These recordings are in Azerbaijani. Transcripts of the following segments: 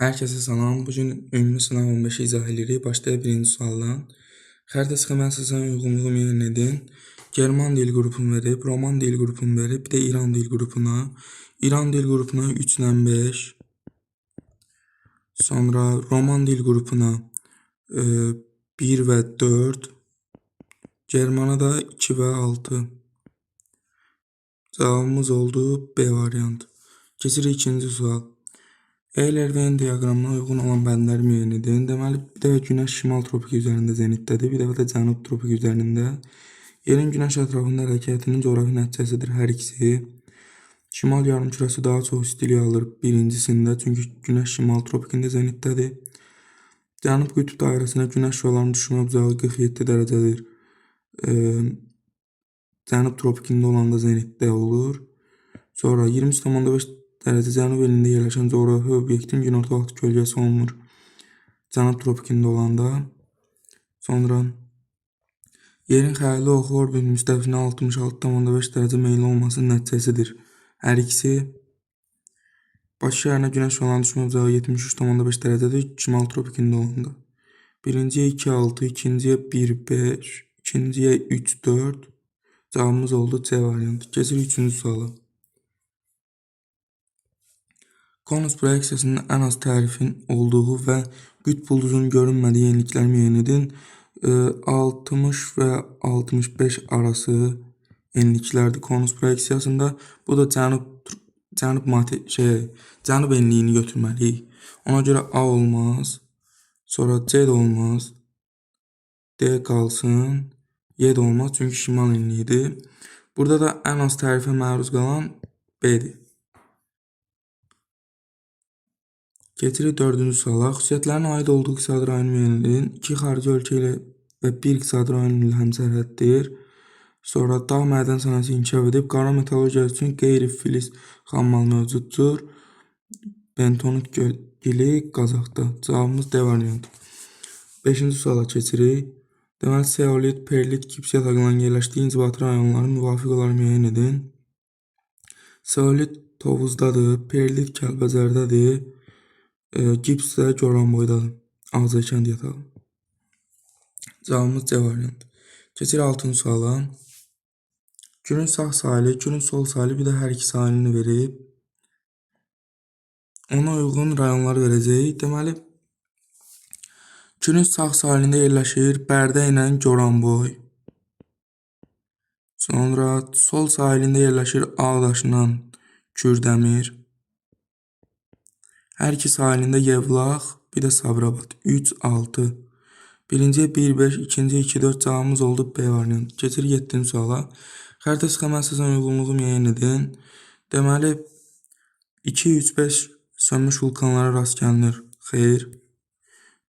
Herkese salam. Bugün ümumi sınav 15 izah edirik. Başlayaq birinci sualdan. Xəritə sxeması əsasına uyğunluğu müəyyən edin. German dil qrupunu verib, Roman dil qrupunu verib, bir də İran dil qrupuna. İran dil qrupuna 3 ilə 5. Sonra Roman dil qrupuna 1 və 4. Germana da 2 və 6. Cavabımız oldu B variantı. Keçirik ikinci sual. Euler-Venn diaqramına uyğun olan bəndləri müəyyən edin. Deməli, bir dəfə Günəş şimal tropiki üzərində zenitdədir, bir dəfə də cənub tropiki üzərində. Yerin Günəş ətrafında hərəkətinin coğrafi nəticəsidir hər ikisi. Şimal yarımkürəsi daha çox istilik alır birincisində, çünki Günəş şimal tropikində zenitdədir. Cənub qütb dairəsinə Günəş şüalarının düşmə bucağı 47 dərəcədir. Cənub tropikində olanda zenitdə olur. Sonra 20,5 dərəcə cənub elində yerləşən coğrafi obyektin günorta vaxtı kölgəsi olunur. Cənub tropikində olanda. Sonra yerin xəyali oxu orbitin müstəvisinə 66,5 dərəcə meyilli olmasının nəticəsidir. Hər ikisi. Bakı şəhərinə Günəş şüalarının düşmə bucağı 73,5 dərəcədir şimal tropikində olanda. Birinciyə 2,6, ikinciyə 1,5, ikinciyə 3,4. Cavabımız oldu C variantı. Keçirik üçüncü suala. Konus proyeksiyasının ən az tərifin olduğu və qütb ulduzunun görünmədiyi yenilikləri müəyyən edin. 60 və 65 arası yeniliklərdir konus proyeksiyasında. Bu da cənub enliyini götürməliyik. Ona görə A olmaz. Sonra C də olmaz. D qalsın. Y də olmaz, çünki şimal enliyidir. Burada da ən az tərifə məruz qalan B'dir. Keçirik dördüncü suala. Xüsusiyyətlərin aid olduğu iqtisadi rayonu müəyyən edin. 2 xarici ölkə ilə və 1 iqtisadi rayon ilə həmsərhəddir. Sonra dağ mədən sənayesi inkişaf edib, qara metallurgiyası üçün qeyri-filiz xammal mövcuddur. Bentonit gili Qazaxda. Cavabımız D variantı. 5-ci suala keçirik. Deməli, seolit, perlit, gips yataqlarının yerləşdiyi inzibati rayonların müvafiq olaraq müəyyən edin. Seolit Tovuzdadır, perlit Kəlbəcərdədir, gips də Goranboydadır. Ağzəkənd yatağı. Cavabımız C variantı. Keçir 6-cı suala. Günün sağ sahili, günün sol sahili, bir də hər iki sahilini verib. Ona uyğun rayonları verəcəyik. Deməli, günün sağ sahilində yerləşir Bərdə ilə Goranboy. Sonra sol sahilində yerləşir Ağdaşla Kürdəmir. Hər iki sahilində Yevlax, bir də Sabirabad. 3, 6. Birinciyə 1, 5, ikinciyə 2, 4. Cavabımız oldu B variantı. Keçir 7-ci suala. Xəritə sxeması əsasına uyğunluğu müəyyən edin. Deməli, 2, 3, 5 sönmüş vulkanlara rast gəlinir. Xeyr.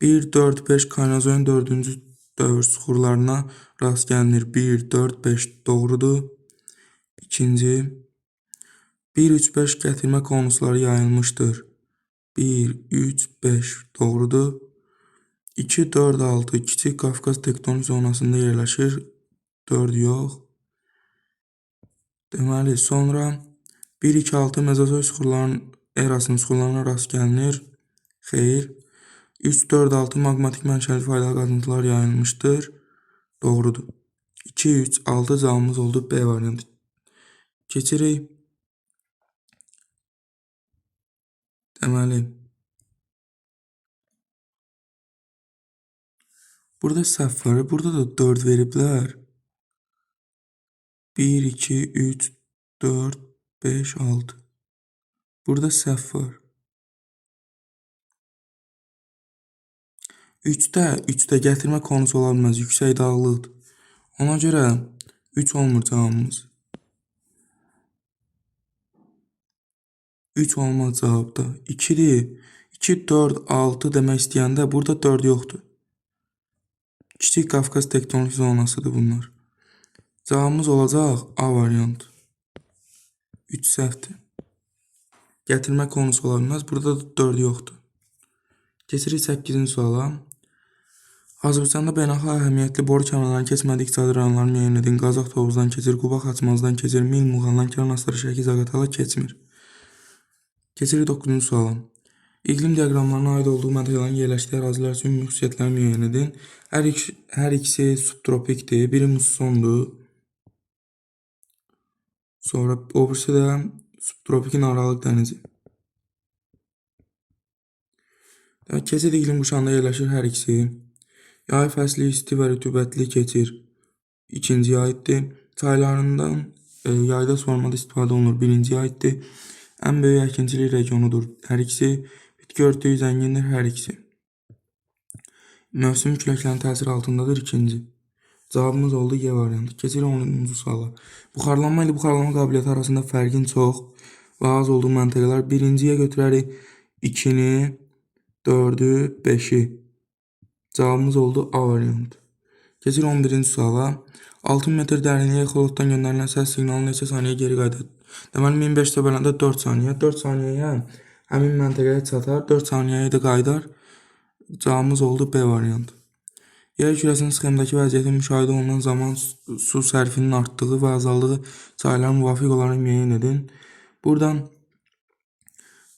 1, 4, 5 Kaynozoyun 4-cü dövr süxurlarına rast gəlinir. 1, 4, 5 doğrudur. İkinci, 1, 3, 5 gətirmə konusları yayılmışdır. 1, 3, 5 doğrudur. 2, 4, 6 Kiçik Qafqaz tektonik zonasında yerləşir. 4 yox. Deməli, sonra 1, 2, 6 Mezozoy süxurlarının erasının süxurlarına rast gəlinir. Xeyr. 3, 4, 6 maqmatik mənşəli faydalı qazıntılar yayılmışdır. Doğrudur. 2, 3, 6 cavabımız oldu B variantı. Keçirik. Deməli, burada səhv var. Burada da 4 veriblər. 1, 2, 3, 4, 5, 6. Burada səhv var. 3-də gətirmə konusu ola bilməz. Yüksək dağlıqdır. Ona görə 3 olmur cavabımız. 3 olmaz cavabda. 2-dir. 2, 4, 6 demək istəyəndə burada 4 yoxdur. Kiçik Qafqaz tektonik zonasıdır bunlar. Cavabımız olacaq A variantı. 3 səhvdir. Gətirmə konusu ola bilməz. Burada da 4 yoxdur. Keçirik 8-ci suala. Azərbaycanda beynəlxalq əhəmiyyətli boru kəmərlərinin keçmədiyi iqtisadi rayonları müəyyən edin. Qazax Tovuzdan keçir, Quba Xaçmazdan keçir, Mil Muğandan Kəran Astara Şəki Zaqatala keçmir. Keçirik 9-cu suala. İqlim diaqramlarına aid olduğu məntəqələrin yerləşdiyi ərazilər üçün ümumi xüsusiyyətləri müəyyən edin. Hər ikisi subtropikdir. Biri mussondur. Sonra o birisi də subtropikin Aralıq dənizi. Keçid iqlim quşağında yerləşir hər ikisi. Yay fəsli isti və rütubətli keçir. İkinci yaydır. Çaylarından yayda suvarmada istifadə olunur. Birinci yaydır. Ən böyük əkinçilik regionudur hər ikisi. Bitki örtüyü zəngindir hər ikisi. Mövsüm küləklərin təsiri altındadır ikinci. Cavabımız oldu Y variantı. Keçirik 10-cu suala. Buxarlanma ilə buxarlanma qabiliyyəti arasında fərqin çox və az olduğu məntəqələr. Birinciyə götürərik 2-ni, 4-ü, 5-i. Cavabımız oldu A variantı. Keçirik 11-ci suala. 6000 metr dərinliyə exolotdan göndərilən səs siqnalı neçə saniyə geri qayıdır? Deməli 1500 böləndə 4 saniyə. 4 saniyəyə həmin məntəqəyə çatar. 4 saniyəyə də qayıdar. Cavabımız oldu B variantı. Yer kürəsinin sxemdəki vəziyyəti müşahidə olunan zaman su sərfinin artdığı və azaldığı sayılara müvafiq olaraq müəyyən edin. Buradan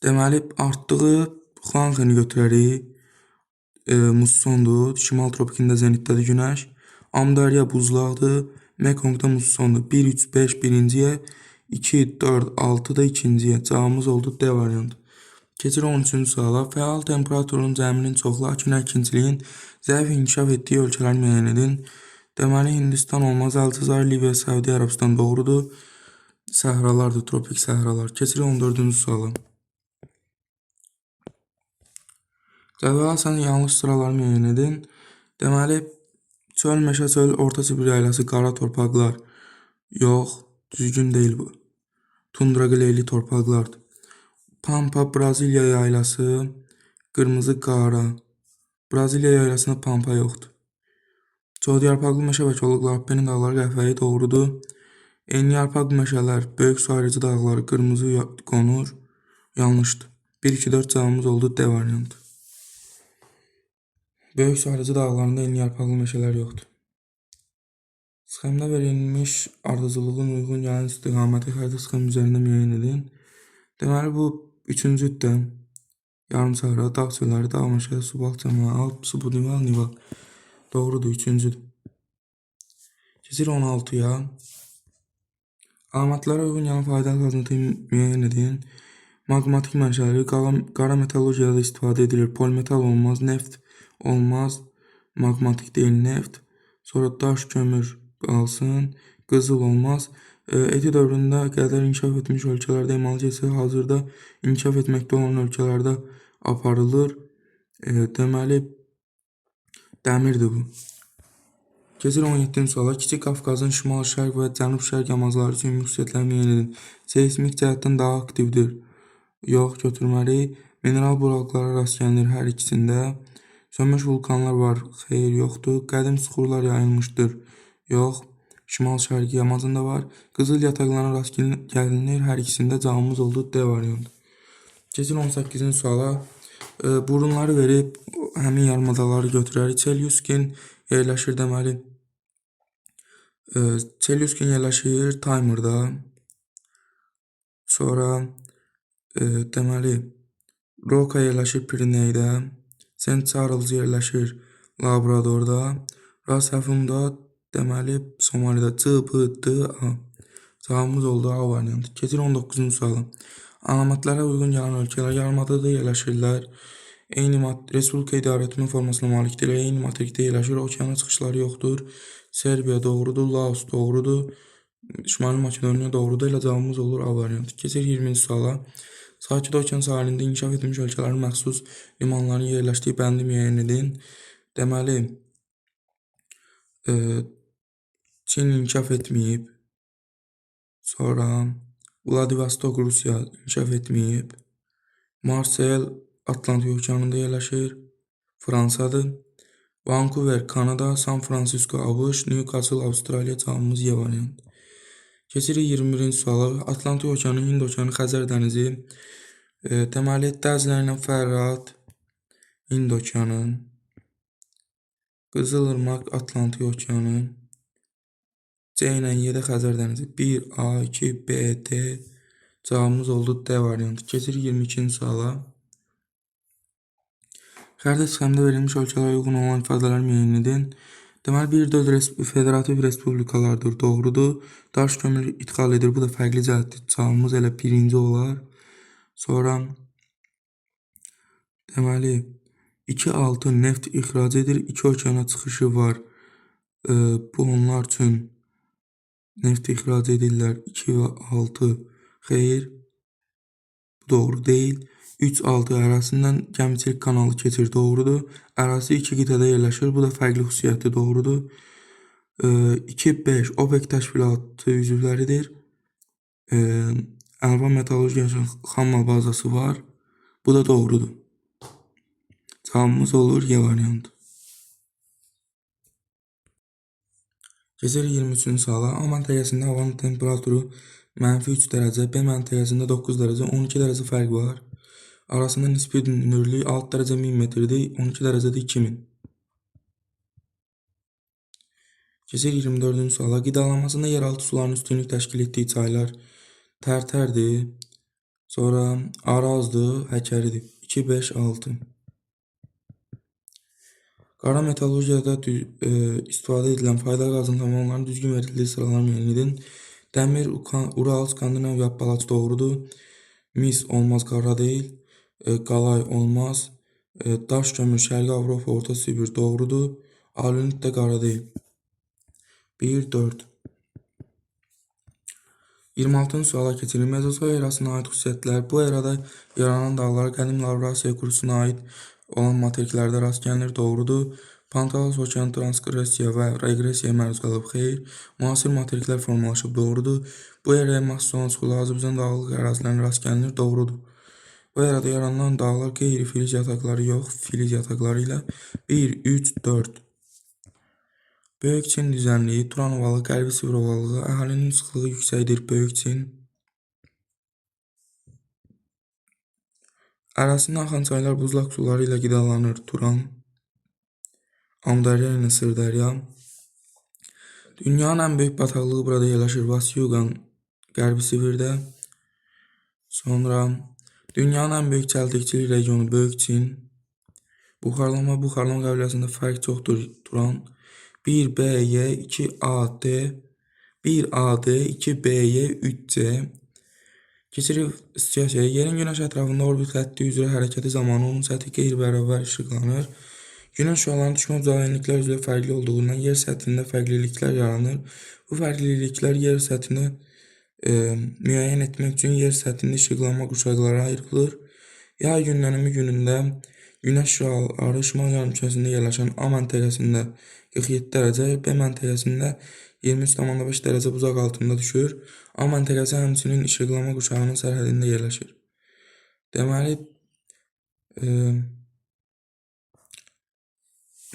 deməli artdığı Xuanxeni götürərik. Mussondur. Şimal tropikində zenitdədir günəş. Amudarya buzlaqdır. Mekongda mussondur. 1, 3, 5 birinciyə, 2, 4, 6 da ikinciyə. Cavabımız oldu D variantı. Keçirik 13-cü suala. Fəal temperaturun cəminin çoxlu akünə əkinçiliyin zəif inkişaf etdiyi ölkələr müəyyən edin. Deməli Hindistan olmaz, Əlcəzair, Liviya, Səudiyyə Ərəbistan doğrudur. Səhralardır, tropik səhralar. Keçirik 14-cü suala. Cədvələ asan yanlış sıraları müəyyən edin. Deməli çöl, meşə, çöl, orta Sibir yaylası, qara torpaqlar. Yox, düzgün deyil bu. Tundra qileyli torpaqlardır. Pampa, Braziliya yaylası, qırmızı qara. Braziliya yaylasında pampa yoxdur. Çoxyarpaqlı meşə və kolluqlar, Alpeni dağları qəhvəyi doğrudur. Enliyarpaqlı meşələr, böyük su ayırıcı dağları, qırmızı qonur. Yanlışdır. 1, 2, 4 cavabımız oldu D variantı. Böyük su ayırıcı dağlarında enliyarpaqlı meşələr yoxdur. Sxemdə verilmiş ardıcıllığın uyğun gələn istiqaməti xəritə sxemi üzərində müəyyən edin. Deməli bu üçüncüdür. Yarım sahra, dağ çölləri, dağ meşələri, subalq cəmiyyəti, Alp, Subunival, Nival. Doğrudur, üçüncüdür. Keçir 16-ya. Əlamətlərə uyğun gələn faydalı qazıntıyı müəyyən edin. Maqmatik mənşələri, qara metallurgiyada istifadə edilir. Polimetal olmaz, neft olmaz, maqmatik deyil, neft. Sonra daş, kömür qalsın, qızıl olmaz. Eti dövründə qədər inkişaf etmiş ölkələrdə emal keçsə, hazırda inkişaf etməkdə olan ölkələrdə aparılır. Deməli, dəmirdir bu. Keçir 17-ci suala. Kiçik Qafqazın şimal-şərq və cənub-şərq yamacları üçün xüsusiyyətləri müəyyən edin. Seismik cəhətdən daha aktivdir. Yox, götürməliyik. Mineral buralıqlara rast gəlinir hər ikisində. Sönmüş vulkanlar var, xeyr, yoxdur. Qədim suxurlar yayılmışdır. Yox, şimal-şərqi yamacında var. Qızıl yataqlarına rast gəlinir, hər ikisində cavabımız oldu D variantı. Keçir 18-ci suala. Burunları verib həmin yarımadaları götürərik. Çelyuskin yerləşir deməli. Çelyuskin yerləşir Taymırda. Sonra deməli Roka yerləşir Pirineydə. St. Charles yerləşir Labradorda. Rasafunda deməli Somalida. C-B-D-A. Cavabımız oldu A variantı. Keçir 19-cu suala. Əlamətlərə uyğun gələn ölkələr yarımadada yerləşirlər. Eyni Respublika idarəetmə formasına malikdir. Eyni materikdə yerləşir. Okeana çıxışları yoxdur. Serbiya doğrudur. Laos doğrudur. Şimali Makedoniya doğrudur. Elə cavabımız olur A variantı. Keçir 20-ci suala. Sakit Okean sahilində inkişaf etmiş ölkələrin məxsus limanların yerləşdiyi bəndi müəyyən edin. Deməli, Çin inkişaf etməyib. Sonra Vladivostok Rusiya inkişaf etməyib. Marsel Atlantik Okeanında yerləşir. Fransadır. Vancouver Kanada, San Francisco ABŞ, Newcastle Avstraliya. Cavabımız Y variantı. Keçirik 21-ci suala. Atlantik Okeanı, Hind Okeanı, Xəzər dənizi. Deməli, dənizlərlə Fərrad, Hind Okeanı, Qızılırmaq, Atlantik Okeanı, C ilə Y də Xəzər dənizi. 1, A, 2, B, D. Cavabımız oldu D variantı. Keçirik 22-ci suala. Xəritə sxemdə verilmiş ölkələrə uyğun olan ifadələr müəyyən edin. Deməli, bir dörd federativ respublikalardır, doğrudur. Daş kömür ixal edir, bu da fərqli cəhətdir. Cavabımız elə birinci olar. Sonra, deməli, 2-6 neft ixrac edir, 2 okeana çıxışı var. Bu onlar üçün neft ixrac edirlər. 2 və 6 xeyr, bu doğru deyil. 3-6 ərazisindən gəmiçilik kanalı keçir, doğrudur. Ərazisi 2 qitədə yerləşir, bu da fərqli xüsusiyyətdir, doğrudur. 2-5 OPEC təşkilatı üzvləridir. Əlvan metallurgiya xammal bazası var, bu da doğrudur. Cavabımız olur Y variantı. Keçirik 23-cü suala. A məntəqəsində havanın temperaturu -3 dərəcə, B məntəqəsində 9 dərəcə, 12 dərəcə fərq var. Arasında nisbi hündürlük 6 dərəcə 1000 metrdir, 12 dərəcədə 2000. Keçirik 24-cü suala. Qidalanmasında yeraltı suların üstünlük təşkil etdiyi çaylar Tərtərdir, sonra Arazdır, Həkəridir. 2, 5, 6. Qara metallurgiyada istifadə edilən faydalı qazıntıların düzgün verildiyi sıralar müəyyən edin. Dəmir, Ural, Skandinaviya, Appalaç doğrudur. Mis olmaz, qara deyil. Qalay olmaz. Daş kömür, Şərqi Avropa, Orta Sibir doğrudur. Alunit də qara deyil. 1, 4. 26-cı suala keçirik. Mezozoy erasına aid xüsusiyyətlər. Bu erada yaranan dağlar qədim Lavrasiya qurusuna aid olan materiklərdə rast gəlinir, doğrudur. Pantalos okeanı transqressiya və reqressiyaya məruz qalıb, xeyr. Müasir materiklər formalaşıb, doğrudur. Bu eraya məxsus olan suxular Azərbaycan dağlıq ərazilərində rast gəlinir, doğrudur. Bu erada yaranan dağlar qeyri-filiz yataqları yox, filiz yataqları ilə 1, 3, 4. Böyük Çin düzənliyi, Turan ovalı, Qərbi Sibir ovalığı, əhalinin sıxlığı yüksəkdir, Böyük Çin. Ərazisindən axan çaylar buzlaq suları ilə qidalanır, Turan. Amudərya ilə Sırdərya. Dünyanın ən böyük bataqlığı burada yerləşir, Vasyugan, Qərbi Sibirdə. Sonra, dünyanın ən böyük çəltikçilik regionu, Böyük Çin. Buxarlama qəbiləsində fərq çoxdur, Turan. 1BY, 2AD, 1AD, 2BY, 3C. Keçirik siyasiyaya. Yerin Günəş ətrafında orbit xətti üzrə hərəkəti zamanı onun səthi qeyri-bərabər işıqlanır. Günəş şüalarının düşmə uzaqlıqlar üzrə fərqli olduğundan yer səthində fərqliliklər yaranır. Bu fərqliliklər yer səthini müəyyən etmək üçün yer səthində işıqlanma qurşaqları ayrılır. Yay günlənimi günündə Günəş şüaları şimal yarımkürəsində yerləşən A məntəqəsində 47 dərəcə, B məntəqəsində 23,5 dərəcə buzaq altında düşür. A məntəqəsi həmçinin işıqlama qurşağının sərhədində yerləşir. Deməli,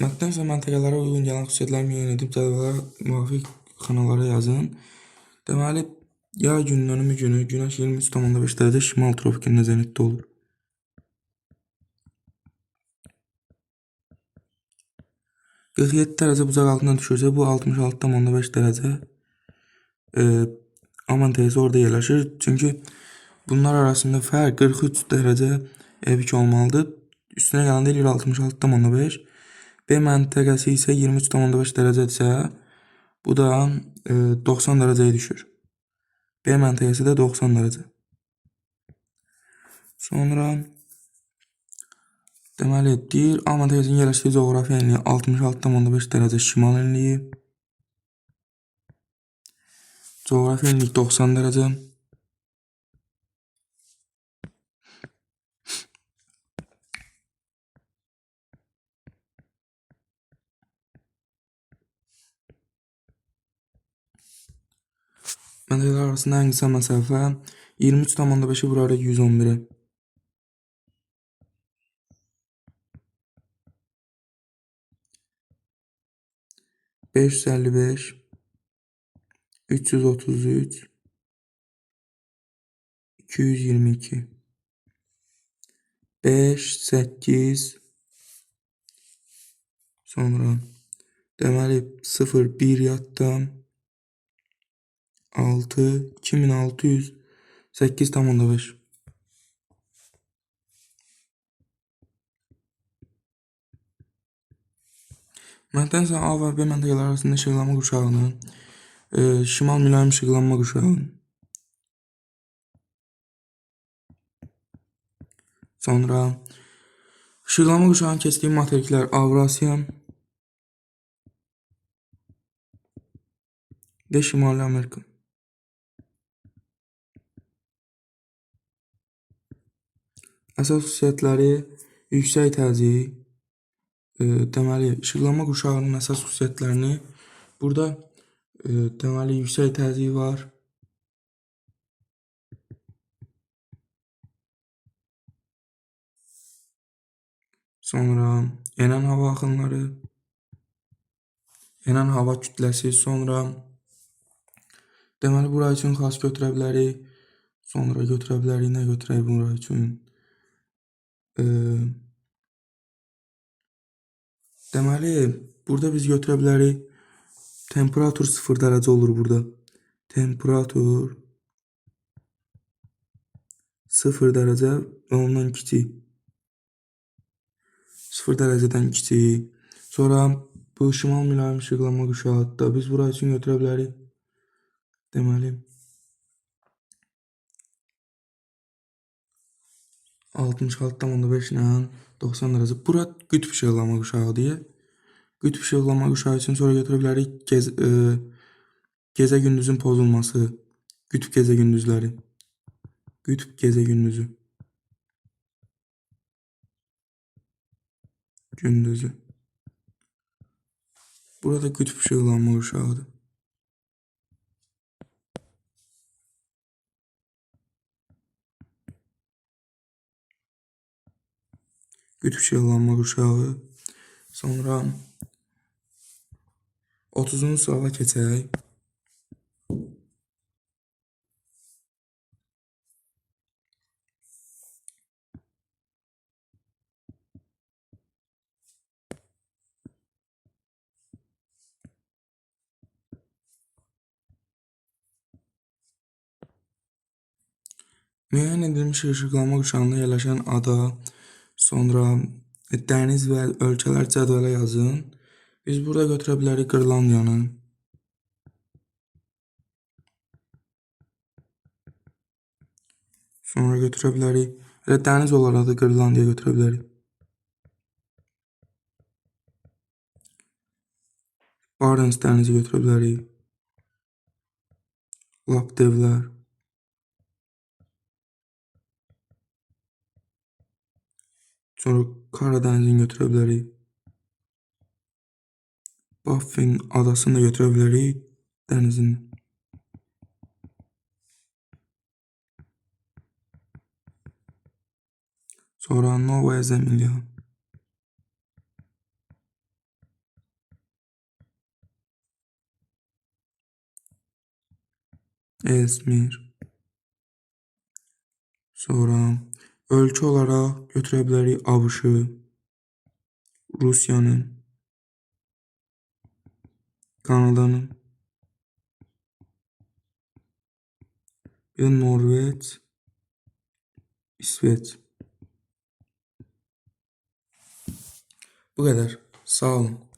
mətndən isə məntəqələrə uyğun gələn xüsusiyyətləri müəyyən edib cədvələ müvafiq xanalara yazın. Deməli, yay günlənimi günü Günəş 23,5 dərəcə şimal trofikində zenitdə olur. 47 dərəcə buzaq altına düşürsə, bu 66,5 dərəcə A məntəqəsi orada yerləşir. Çünki bunlar arasında fərq 43 dərəcə evik olmalıdır. Üstünə gələndə eləyir 66,5. B məntəqəsi isə 23,5 dərəcədirsə, bu da 90 dərəcəyə düşür. B məntəqəsi də 90 dərəcə. Sonra, deməli, deyir, A məntəqəsinin yerləşdiyi coğrafi enliyi 66,5 dərəcə şimal enliyi. Coğrafi enlik 90 dərəcə. Məntəqələr arasında ən qısa məsafə 23,5-i vuraraq 111-ə. 555, 333, 222, 5, 8, sonra deməli 0, 1 yatdan 6, 2600, 8,5. Məntəqə A və B məntəqələri arasında işıqlanma qurşağının şimal mülayim işıqlanma qurşağı. Sonra işıqlanma qurşağının keçdiyi materiklər Avrasiya, D Şimali Amerika. Əsas xüsusiyyətləri yüksək təzyiq. Deməli, işıqlanma qurşağının əsas xüsusiyyətlərini burada deməli yüksək təzyiq var. Sonra enən hava axınları, enən hava kütləsi, sonra deməli bura üçün xas götürə bilərik. Sonra götürə bilərik, nə götürək bura üçün? Deməli, burada biz götürə bilərik. Temperatur 0 dərəcə olur burada. Temperatur 0 dərəcə və ondan kiçik. 0 dərəcədən kiçik. Sonra bu şimal mülayim işıqlanma qurşağıdır. Biz bura üçün götürə bilərik. Deməli 66,5 ilə 90 dərəcə. Bura qütb işıqlanma qurşağıdır. Qütb işıqlanma qurşağı üçün sonra götürə bilərik gecə gündüzün pozulması. Qütb gecə gündüzləri. Qütb gecə gündüzü. Gündüzü. Burada qütb işıqlanma qurşağıdır. Qütb işıqlanma qurşağı. Sonra 30-cu suala keçək. Müəyyən edilmiş işıqlanma qurşağında yerləşən ada, sonra dəniz və ölkələr cədvələ yazın. Biz burada götürə bilərik Qırlandiyanı. Sonra götürə bilərik, elə dəniz olaraq da Qırlandiya götürə bilərik. Barents dənizi götürə bilərik. Laptevlər. Sonra Kara dənizini götürə bilərik. Baffin adasını da götürə bilərik. Dənizini. Sonra Novaya Zemlya. Esmir. Sonra ölkə olaraq götürə bilərik ABŞ-ı, Rusiyanı, Kanadanı, bir Norveç, İsveç. Bu qədər. Sağ olun.